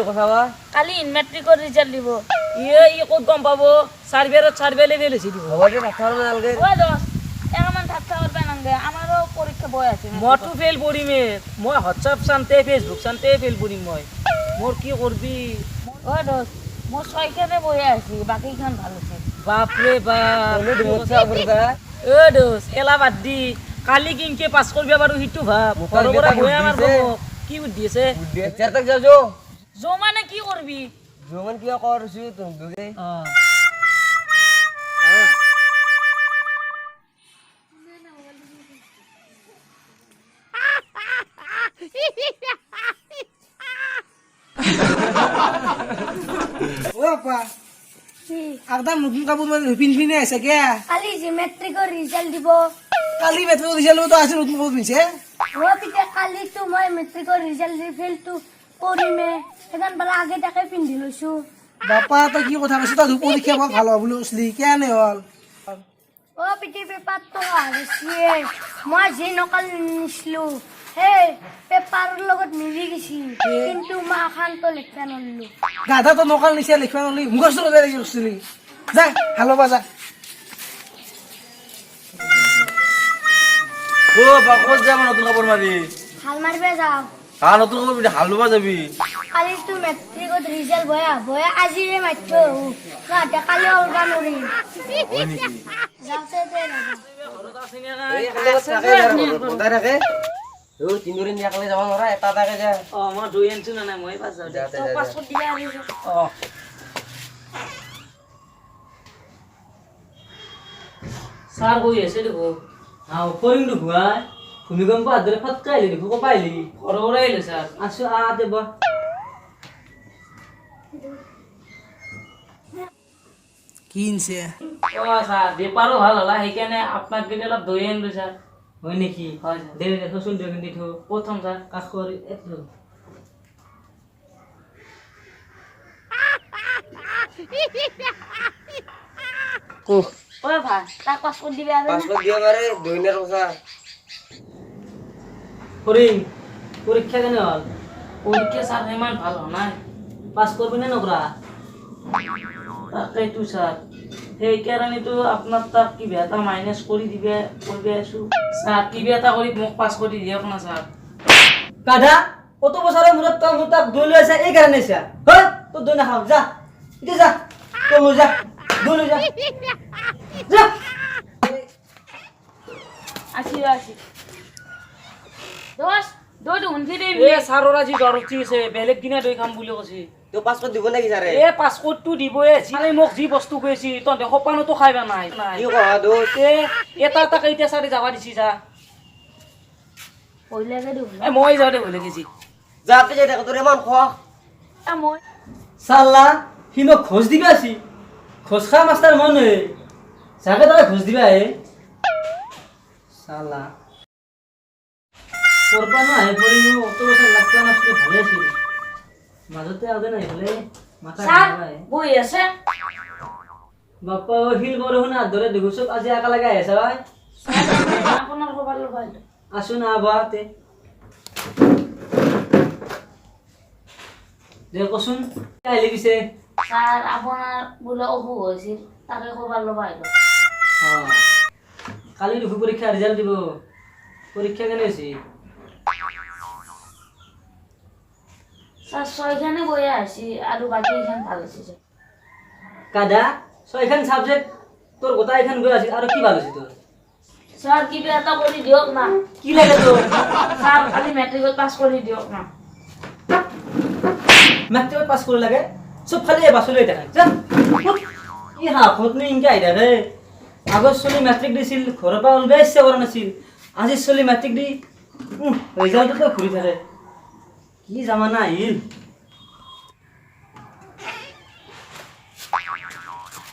কথা বা কালি মেট্ৰিকৰ ৰিজাল্ট দিব ই ক'ত গম পাব চাৰ্ভে লেভেল হৈছে দিব হ'ব দে নাথাৰ নালগে ঐ দোষ একামান ঠাট্টা কৰবা নালগে আমাৰো পৰীক্ষা বয় আছে মইতো ফেইল কৰিমে মই হোৱাটছআপ চানতে ফেচবুক চানতে ফেইল কৰিম মই মোৰ কি কৰবি ঐ দোষ মোৰ ছয়খানে বয়ে আছে বাকীখন ভাল আছে বাপৰে বাপ তুমি দুমত চাব পাৰিবা দোষ এলা বাদ দি কালি কিনকে পাছ কৰিব পাৰো সিটো ভাব ঘৰৰ পৰা গৈ আমাৰ কি বুদ্ধি আছে লেকচাৰ তক যাও যো যো মানে কি কৰবি যোমান কিবা কৰছো তুমি দুগে ও আপা একদম নতুন কাপোৰ মানে পিন্ধি আছে কে কালি যে মেট্ৰিকৰ ৰিজাল্ট দিব কালি মেট্ৰিক দিছিলো তো আছে নতুন কাপোৰ পিন্ধছে পিছে কালিতো মই মেট্ৰিকৰ ৰিজাল্ট ফেইলটো কৰিমে সেইকাৰণ বোলে আগে তাকে পিন্ধি লৈছো বাপা তই কি কথা কৈছ তই পৰীক্ষা বৰ ভাল হ'ব বুলি কৈছিলি কেনে হ'ল পিছে পেপাৰটো হাৰিছিয়ে মই যি নকল নিছিলো সেই পেপাৰৰ লগত মিলি গৈছি কিন্তু মই এখানটো লিখিব নোৱাৰিলো গাধা তো নকাল নিচা লিখিব নোৱাৰি মুখস্থ লগাই লাগি কৈছিলি যা ভাল হ'বা যা ক'ত যাম নতুন কাপোৰ মাৰি হাল মাৰিব যাওঁ নতুন কাপোৰ পিন্ধি হাল ল'বা যাবি কালিতো মেট্ৰিকত ৰিজাল্ট বয়া আজিৰে মাত্ৰ গাতে কালি ওলবা নোৱাৰিম হয় নেকি যাওঁতে দে বতাই থাকে তিনিদিন একেলগে যাব নোৱাৰা এটা এটাকে যা মই দুই আনছো না নাই মই পাছ যাওঁ দে পাছপোৰ্ট দিবা আহিছো ছাৰ কৈ আছে দেখো কৰিম দেখো ভূমিকম্প হাত ধৰে ফটকা আহিলে দেখো ক'পা আহিলি ঘৰৰ পৰা আহিলে ছাৰ আছো দে বহ কিনছে ছাৰ বেপাৰো ভাল হ'লা সেইকাৰণে আপোনাক যদি অলপ দৈ আনিলো ছাৰ হয় নেকি হয় দে দেচোন দৈ কিনি থওঁ প্ৰথম ছাৰ কাষ কৰি এইটো ঐ ভাই তাক পাছপোৰ্ট দিবা আৰু পাছপোৰ্ট দিব পাৰে দৈনেৰ কথা কৰিম পৰীক্ষা কেনে হ'ল পৰীক্ষা ছাৰ ইমান ভাল হোৱা নাই পাছ কৰবি নে নকৰা তাকেইতো ছাৰ সেইকাৰণেতো আপোনাৰ তাক কিবা এটা মাইনাছ কৰি দিবা কৰিব আছো ছাৰ কিবা এটা কৰি মোক পাছ কৰি দিয়ক না ছাৰ গাধা কত বছৰেৰ মূৰত তো মোৰ তাক দৈ লৈ আছে এই কাৰণে চা হয় তো দৈ নাখাও যা এতিয়া যা তো লৈ যা দৈ লৈ যা যা আসি দোষ দৈটো শুনছি দে ছাৰৰ আজি জ্বৰ উঠিছে বেলেগ দিনা দৈ খাম বুলি কৈছে তো পাছপোৰ্ট দিব নাকি স্যাৰে পাছপোৰ্টটো দিবই মানে মোক যি বস্তু কৈছি তহঁতে সপানোতো খাইবা নাই কি কহা দোষ এটা এটাকে এতিয়া চাৰি যাবা দিছি যা পইলাকে দিও মই যাওঁ দে ভুলে গেছি যাতে যাই থাকো তোর এমন খোয়া মই চাল্লা সি মোক খোজ দিবা আছি খোজ খা মাষ্টাৰ মন চাগে তাকে খোজ দিবা চাল্লা কৰবা ন আহি পৰি মোৰ অত বছৰ লাগতা নাছিলে ভালে আছিল মাজতে আগে নাই বোলে মাথা স্যাৰ ঘূৰাই বই আছে বাপ্পা শিল বৰষুণ হাত ধৰে দেখো চব আজি একেলগে আহি আছে ভাই আপোনাৰ খবৰ ল'বা আছো না বাতে দে কচোন আহিলি পিছে স্যাৰ আপোনাৰ বোলে অসুখ হৈছিল তাকে খবৰ ল'বা কালি দেখো পৰীক্ষা ৰিজাল্ট দিব পৰীক্ষা কেনে হৈছে স্যাৰ ছয়খানে বই আছে আৰু বাকী এখন ভাল আছে কাদা ছয়খান সাবজেক্ট তোৰ গোটাইখান গৈ আছে আৰু কি ভাল হৈছে তোৰ স্যাৰ কিবা এটা কৰি দিয়ক না কি লাগে তোৰ স্যাৰ খালি মেট্ৰিকত পাছ কৰি দিয়ক না মেট্ৰিকত পাছ কৰিব লাগে চব খালি বাছলৈ থাকে যা কি হাফতনো ইনকে আহি থাকে আগত চলি মেট্ৰিক দিছিল ঘৰৰ পৰা ওলবাই ইচ্ছা কৰা নাছিল আজি চলি মেট্ৰিক দি ৰিজাল্টতো ঘূৰি থাকে কি জামানা আহিল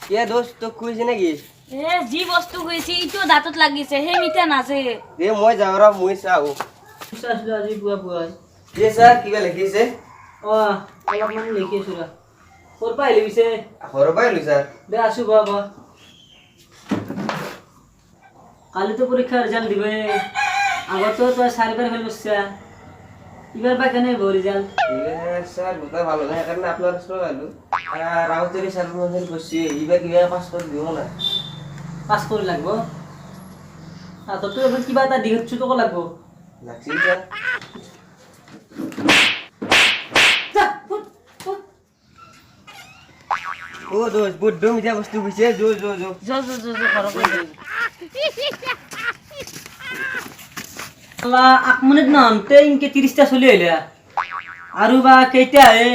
কে দোষ তো কুইছে নাকি যি বস্তু গৈছে ইটো দাঁতত লাগিছে সেই মিঠা নাচে দে মই যাওঁ ৰ মই চাওঁ আছিলো আজি পুৱা পুৱাই দে স্যাৰ কিবা লিখিছে অলপমান লিখি আছো ৰ ক'ৰ পৰা আহিলি পিছে ঘৰৰ পৰাই লৈছা স্যাৰ দে আছো বা কালি তো পৰীক্ষা ৰিজাল্ট দিবে আগতো তই 4 ফেল কৰিছা এবাৰ বা কেন হইব ৰেজাল্ট এইবাৰ স্যাৰ গোটা ভালো না সেইকাৰণে আপনাৰ কাছে ভালো ৰাউতেৰি স্যাৰ মধ্যে বসছি এইবাৰ কিভাবে পাস কৰে দিব না পাস কৰি লাগব তোৰতো এবাৰ কিবা এটা দিঘত চুটকো লাগব লাগছিল স্যার যা ফুট ফুট ও দোষ বুদ্ধ মিঠা বস্তু বুঝছে যো যো যো ঘৰত গৈ যাওঁ। আল্লাহ 8 মিনিট নহতে ইনকে 30টা চলি আহিলে আৰু বা কেইটা আহে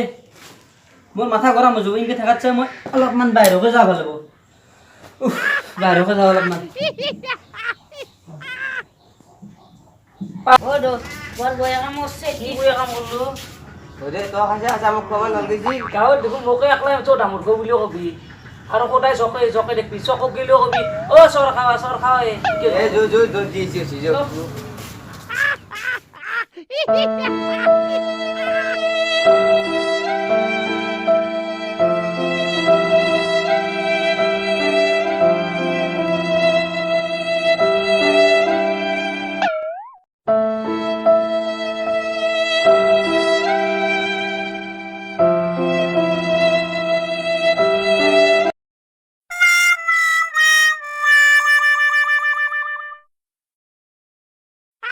মোৰ মাথা গৰম হৈ যাব ইনকে থাকাতছে মই অলপমান বাহিৰকে যাব ভাল হ'ব বাহিৰকে যাব অলপমান অ দোষ বৰ বয়া কাম কৰিছে কি বয়া কাম কৰলো ওৰে তো খাইছে আচ্ছা মোক কমান নন্দিজি গাঁৱত দেখোন মোকে একলাই তই ডাঙৰ গো বুলিও কবি আৰু সদায় জকে দেখবি চকক গেলিও কবি অ চৰ খাৱা এ যো যো যো দিছি যো চৰ